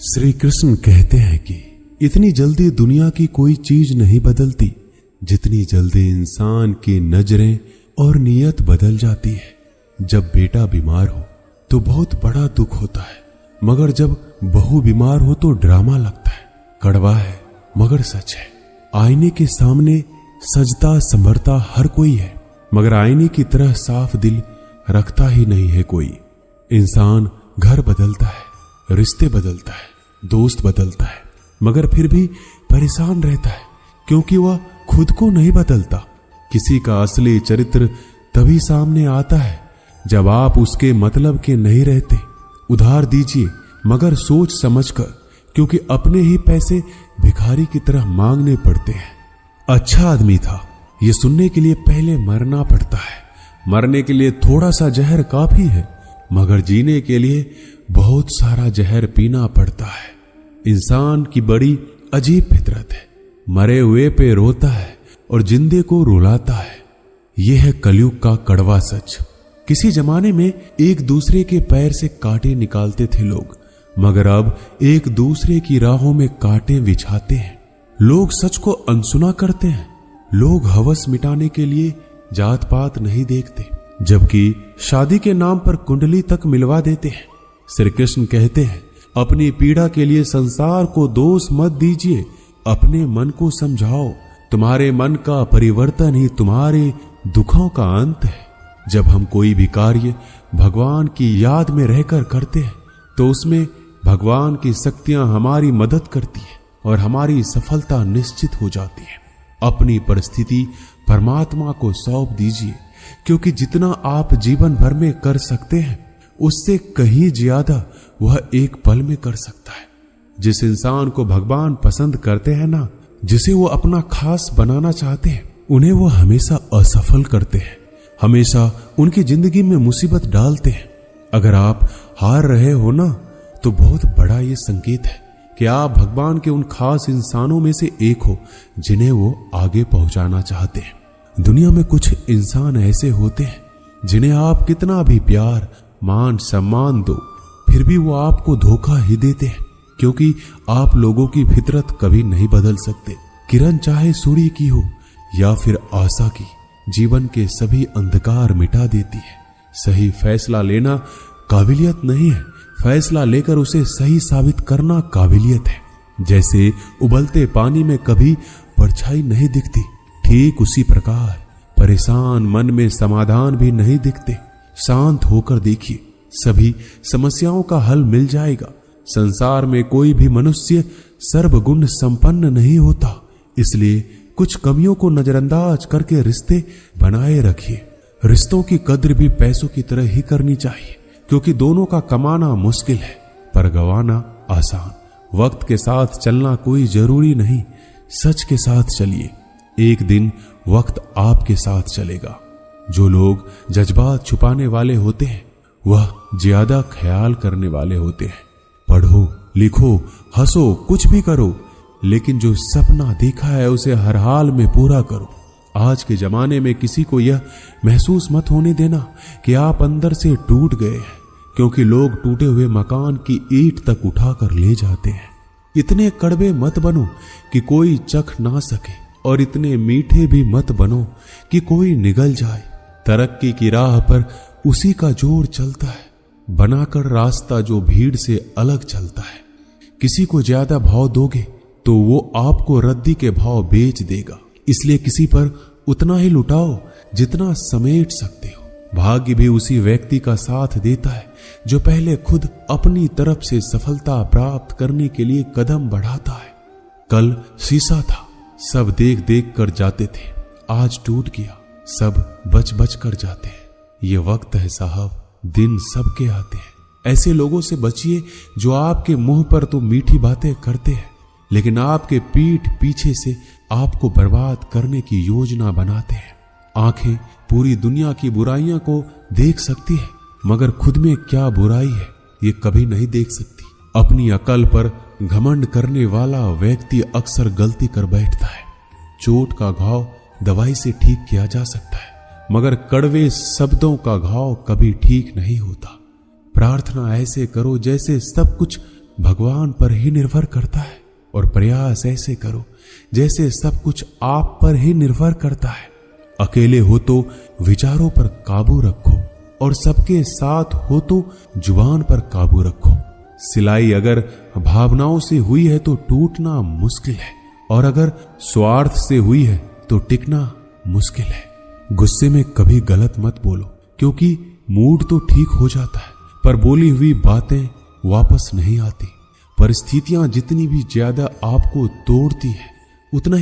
श्री कृष्ण कहते हैं कि इतनी जल्दी दुनिया की कोई चीज नहीं बदलती जितनी जल्दी इंसान की नजरें और नीयत बदल जाती है। जब बेटा बीमार हो तो बहुत बड़ा दुख होता है, मगर जब बहू बीमार हो तो ड्रामा लगता है। कड़वा है मगर सच है। आईने के सामने सजता संभरता हर कोई है, मगर आईने की तरह साफ दिल रखता ही नहीं है कोई। इंसान घर बदलता है, रिश्ते बदलता है, दोस्त बदलता है, मगर फिर भी परेशान रहता है क्योंकि वह खुद को नहीं बदलता। किसी का असली चरित्र तभी सामने आता है जब आप उसके मतलब के नहीं रहते। उधार दीजिए मगर सोच समझकर, क्योंकि अपने ही पैसे भिखारी की तरह मांगने पड़ते हैं। अच्छा आदमी था ये सुनने के लिए पहले मरना पड़ता है। मरने के लिए थोड़ा सा जहर काफी है, मगर जीने के लिए बहुत सारा जहर पीना पड़ता है। इंसान की बड़ी अजीब फितरत है, मरे हुए पे रोता है और जिंदे को रुलाता है। यह है कलयुग का कड़वा सच। किसी जमाने में एक दूसरे के पैर से कांटे निकालते थे लोग, मगर अब एक दूसरे की राहों में कांटे बिछाते हैं। लोग सच को अनसुना करते हैं। लोग हवस मिटाने के लिए जात पात नहीं देखते, जबकि शादी के नाम पर कुंडली तक मिलवा देते हैं। श्री कृष्ण कहते हैं, अपनी पीड़ा के लिए संसार को दोष मत दीजिए, अपने मन को समझाओ। तुम्हारे मन का परिवर्तन ही तुम्हारे दुखों का अंत है। जब हम कोई भी कार्य भगवान की याद में रहकर करते हैं तो उसमें भगवान की शक्तियां हमारी मदद करती हैं और हमारी सफलता निश्चित हो जाती है। अपनी परिस्थिति परमात्मा को सौंप दीजिए, क्योंकि जितना आप जीवन भर में कर सकते हैं उससे कहीं ज्यादा वह एक पल में कर सकता है। जिस इंसान को भगवान पसंद करते हैं ना, जिसे वो अपना खास बनाना चाहते हैं, उन्हें वो हमेशा असफल करते हैं, हमेशा उनकी जिंदगी में मुसीबत डालते हैं। अगर आप हार रहे हो ना, तो बहुत बड़ा ये संकेत है कि आप भगवान के उन खास इंसानों में से एक हो जिन्हें वो आगे पहुंचाना चाहते हैं। दुनिया में कुछ इंसान ऐसे होते हैं जिन्हें आप कितना भी प्यार मान सम्मान दो, फिर भी वो आपको धोखा ही देते हैं, क्योंकि आप लोगों की फितरत कभी नहीं बदल सकते। किरण चाहे सूर्य की हो या फिर आशा की, जीवन के सभी अंधकार मिटा देती है। सही फैसला लेना काबिलियत नहीं है, फैसला लेकर उसे सही साबित करना काबिलियत है। जैसे उबलते पानी में कभी परछाई नहीं दिखती, ठीक उसी प्रकार परेशान मन में समाधान भी नहीं दिखते। शांत होकर देखिए, सभी समस्याओं का हल मिल जाएगा। संसार में कोई भी मनुष्य सर्वगुण संपन्न नहीं होता, इसलिए कुछ कमियों को नजरअंदाज करके रिश्ते बनाए रखिए। रिश्तों की कद्र भी पैसों की तरह ही करनी चाहिए, क्योंकि दोनों का कमाना मुश्किल है पर गंवाना आसान। वक्त के साथ चलना कोई जरूरी नहीं, सच के साथ चलिए, एक दिन वक्त आपके साथ चलेगा। जो लोग जज्बात छुपाने वाले होते हैं वह ज्यादा ख्याल करने वाले होते हैं। पढ़ो लिखो हंसो कुछ भी करो, लेकिन जो सपना देखा है उसे हर हाल में पूरा करो। आज के जमाने में किसी को यह महसूस मत होने देना कि आप अंदर से टूट गए हैं, क्योंकि लोग टूटे हुए मकान की ईंट तक उठाकर ले जाते हैं। इतने कड़वे मत बनो कि कोई चख ना सके, और इतने मीठे भी मत बनो कि कोई निगल जाए। तरक्की की राह पर उसी का जोर चलता है, बनाकर रास्ता जो भीड़ से अलग चलता है। किसी को ज्यादा भाव दोगे तो वो आपको रद्दी के भाव बेच देगा, इसलिए किसी पर उतना ही लुटाओ जितना समेट सकते हो। भाग्य भी उसी व्यक्ति का साथ देता है जो पहले खुद अपनी तरफ से सफलता प्राप्त करने के लिए कदम बढ़ाता है। कल शीशा था, सब देख देख कर जाते थे, आज टूट गया, सब बच बच कर जाते हैं। ये वक्त है साहब, दिन सबके आते हैं। ऐसे लोगों से बचिए जो आपके मुंह पर तो मीठी बातें करते हैं, लेकिन आपके पीठ पीछे से आपको बर्बाद करने की योजना बनाते हैं। आंखें पूरी दुनिया की बुराइयों को देख सकती है, मगर खुद में क्या बुराई है ये कभी नहीं देख सकती। अपनी अकल पर घमंड करने वाला व्यक्ति अक्सर गलती कर बैठता है। चोट का घाव दवाई से ठीक किया जा सकता है, मगर कड़वे शब्दों का घाव कभी ठीक नहीं होता। प्रार्थना ऐसे करो जैसे सब कुछ भगवान पर ही निर्भर करता है और प्रयास ऐसे करो जैसे सब कुछ आप पर ही निर्भर करता है। अकेले हो तो विचारों पर काबू रखो और सबके साथ हो तो जुबान पर काबू रखो। सिलाई अगर भावनाओं से हुई है तो टूटना मुश्किल है, और अगर स्वार्थ से हुई है तो टिकना मुश्किल है। गुस्से में कभी गलत मत बोलो, क्योंकि मूड तो ठीक हो जाता है पर बोली हुई बातें वापस नहीं आती। परिस्थितियां जितनी भी ज्यादा आपको तोड़ती है उतना